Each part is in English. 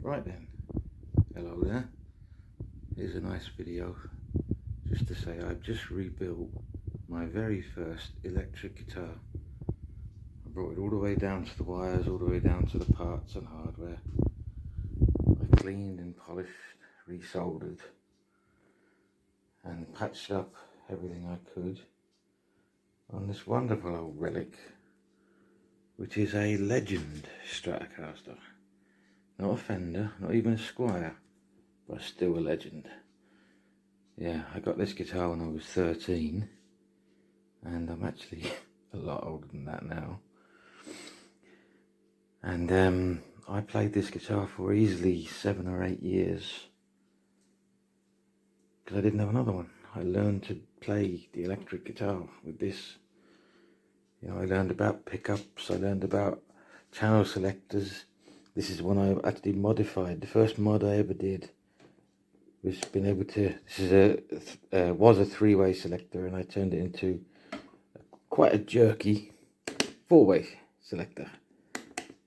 Right then, hello there. Here's a nice video just to say I've just rebuilt my very first electric guitar. I brought it all the way down to the wires, all the way down to the parts and hardware. I cleaned and polished, resoldered and patched up everything I could on this wonderful old relic, which is a Legend Stratocaster. Not a Fender, not even a Squire, but still a Legend. Yeah, I got this guitar when I was 13, and I'm actually a lot older than that now. And I played this guitar for easily 7 or 8 years, because I didn't have another one. I learned to play the electric guitar with this. You know, I learned about pickups, I learned about channel selectors. This is one I actually modified. The first mod I ever did was being able to, this is was a 3-way selector, and I turned it into quite a jerky 4-way selector.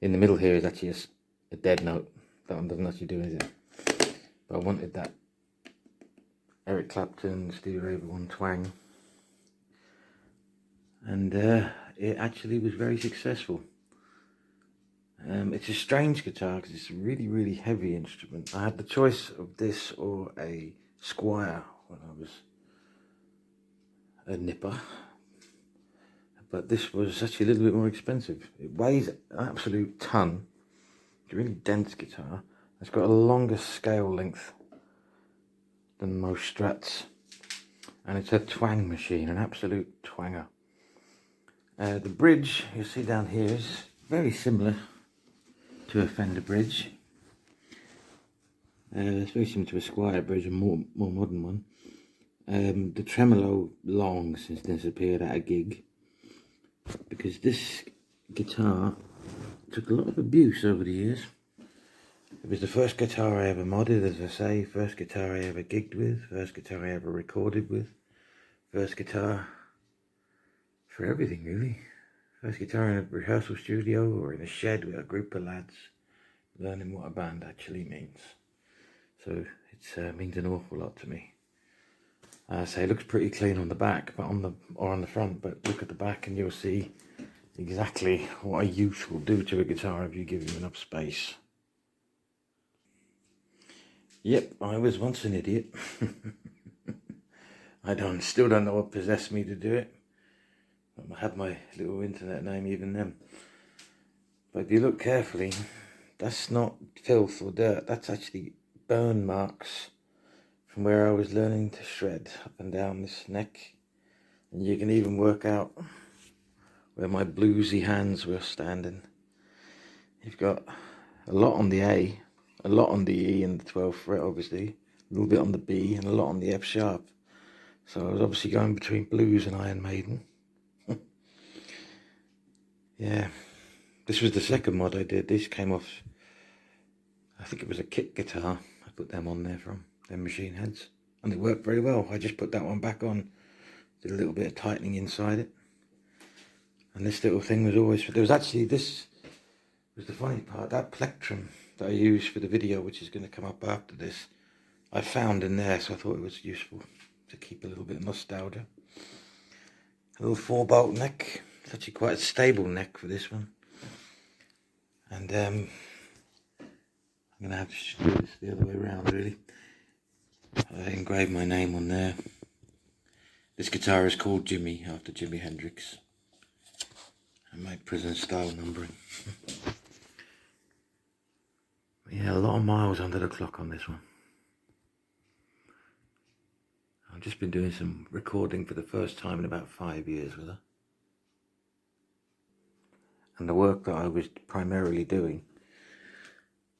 In the middle here is actually a dead note. That one doesn't actually do anything. But I wanted that Eric Clapton, Stevie Ray Vaughan twang. And it actually was very successful. It's a strange guitar because it's a really, really heavy instrument. I had the choice of this or a Squire when I was a nipper, but this was actually a little bit more expensive. It weighs an absolute ton. It's a really dense guitar. It's got a longer scale length than most Strats, and it's a twang machine, an absolute twanger. The bridge you see down here is very similar to a Fender bridge. It's very similar to a Squire bridge, a more modern one. The tremolo long since disappeared at a gig, because this guitar took a lot of abuse over the years. It was the first guitar I ever modded, as I say, first guitar I ever gigged with, first guitar I ever recorded with, first guitar for everything really. First guitar in a rehearsal studio or in a shed with a group of lads learning what a band actually means. So it means an awful lot to me. I say it looks pretty clean on the back, but on the front, but look at the back and you'll see exactly what a youth will do to a guitar if you give him enough space. Yep, I was once an idiot. I still don't know what possessed me to do it. I had my little internet name even then. But if you look carefully, that's not filth or dirt. That's actually burn marks from where I was learning to shred up and down this neck. And you can even work out where my bluesy hands were standing. You've got a lot on the A, a lot on the E and the 12th fret obviously, a little bit on the B and a lot on the F sharp. So I was obviously going between blues and Iron Maiden. Yeah, this was the second mod I did. This came off, I think it was a kit guitar. I put them on there from them machine heads, and it worked very well. I just put that one back on, did a little bit of tightening inside it, and this little thing was always, there was actually, this was the funny part, that plectrum that I used for the video, which is going to come up after this, I found in there, so I thought it was useful to keep a little bit of nostalgia. A little 4-bolt neck. It's actually quite a stable neck for this one. And I'm going to have to do this the other way around really. I engraved my name on there. This guitar is called Jimmy, after Jimi Hendrix. And my prison style numbering. Yeah, a lot of miles under the clock on this one. I've just been doing some recording for the first time in about 5 years with her. And the work that I was primarily doing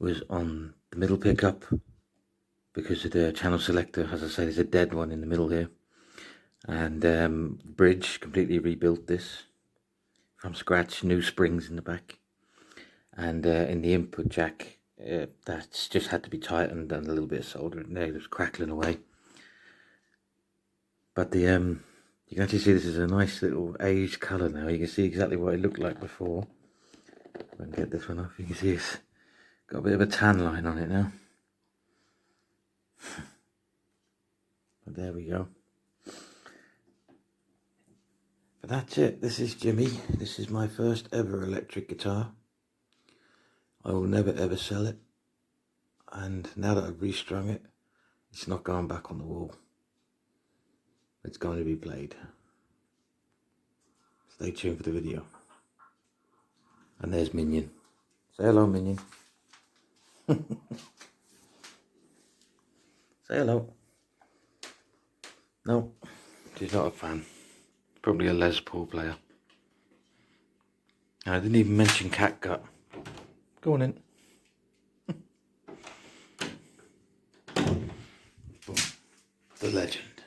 was on the middle pickup, because of the channel selector, as I say, there's a dead one in the middle here. And bridge, completely rebuilt this from scratch, new springs in the back. And in the input jack, that's just had to be tightened and a little bit of solder in there, it was crackling away. But the you can actually see this is a nice little aged colour now. You can see exactly what it looked like before. If I can get this one off, you can see it's Got a bit of a tan line on it now. But there we go. But that's it. This is Jimmy. This is my first ever electric guitar. I will never ever sell it. And now that I've restrung it, it's not going back on the wall. It's going to be played. Stay tuned for the video. And there's Minion. Say hello, Minion. Say hello. No, she's not a fan. Probably a Les Paul player. I didn't even mention Catgut. Go on in. The legend.